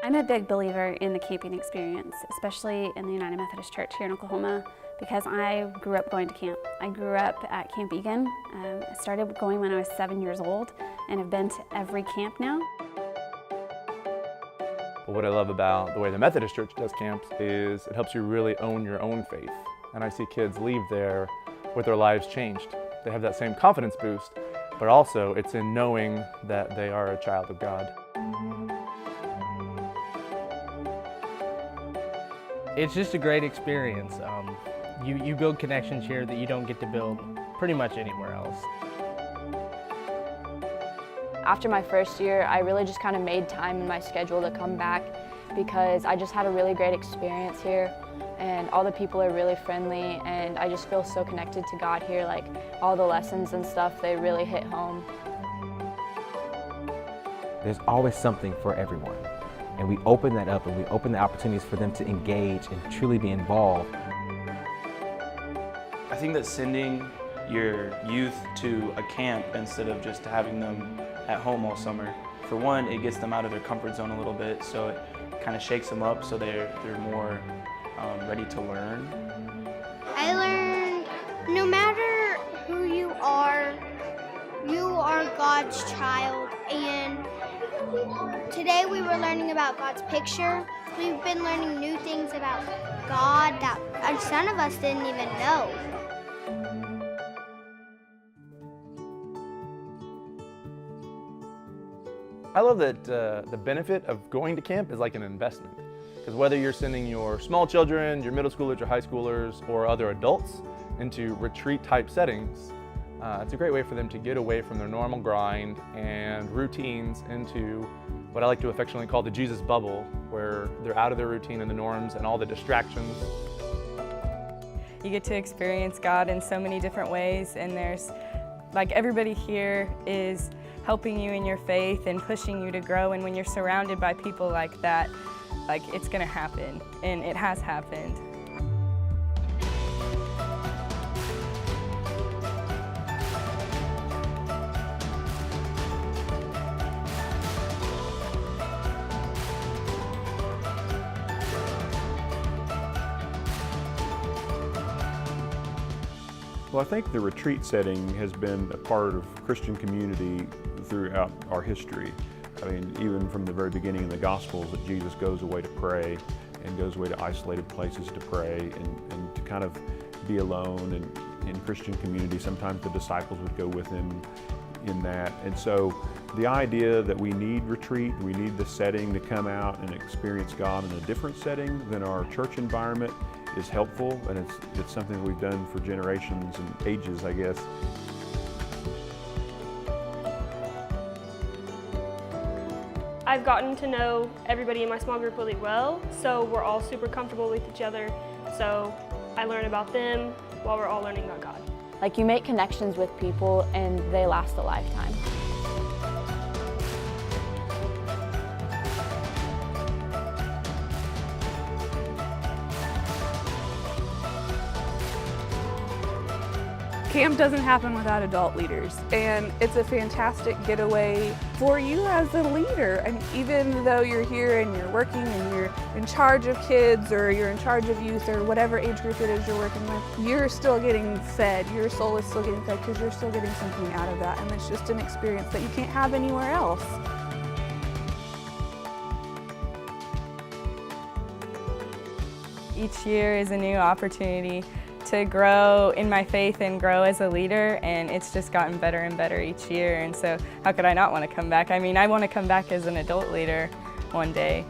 I'm a big believer in the camping experience, especially in the United Methodist Church here in Oklahoma, because I grew up going to camp. I grew up at Camp Egan. I started going when I was 7 years old and have been to every camp now. What I love about the way the Methodist Church does camps is it helps you really own your own faith. And I see kids leave there with their lives changed. They have that same confidence boost, but also it's in knowing that they are a child of God. It's just a great experience. You build connections here that you don't get to build pretty much anywhere else. After my first year, I really just kind of made time in my schedule to come back because I just had a really great experience here, and all the people are really friendly, and I just feel so connected to God here. Like, all the lessons and stuff, they really hit home. There's always something for everyone, and we open that up and we open the opportunities for them to engage and truly be involved. I think that sending your youth to a camp instead of just having them at home all summer, for one, it gets them out of their comfort zone a little bit, so it kind of shakes them up so they're more ready to learn. I learned no matter who you are God's child, and today we were learning about God's picture. We've been learning new things about God that some of us didn't even know. I love that the benefit of going to camp is like an investment. Because whether you're sending your small children, your middle schoolers, your high schoolers, or other adults into retreat-type settings, it's a great way for them to get away from their normal grind and routines into what I like to affectionately call the Jesus bubble, where they're out of their routine and the norms and all the distractions. You get to experience God in so many different ways, and there's, like, everybody here is helping you in your faith and pushing you to grow, and when you're surrounded by people like that, like, it's gonna happen, and it has happened. Well, I think the retreat setting has been a part of Christian community throughout our history. I mean, even from the very beginning in the Gospels, that Jesus goes away to pray and goes away to isolated places to pray and to kind of be alone. And in Christian community, sometimes the disciples would go with him in that. And so the idea that we need retreat, we need the setting to come out and experience God in a different setting than our church environment is helpful, and it's something that we've done for generations and ages, I guess. I've gotten to know everybody in my small group really well, so we're all super comfortable with each other, so I learn about them while we're all learning about God. Like, you make connections with people and they last a lifetime. Camp doesn't happen without adult leaders, and it's a fantastic getaway for you as a leader. And even though you're here and you're working and you're in charge of kids or you're in charge of youth or whatever age group it is you're working with, you're still getting fed. Your soul is still getting fed because you're still getting something out of that, and it's just an experience that you can't have anywhere else. Each year is a new opportunity to grow in my faith and grow as a leader, and it's just gotten better and better each year, and so how could I not want to come back? I mean, I want to come back as an adult leader one day.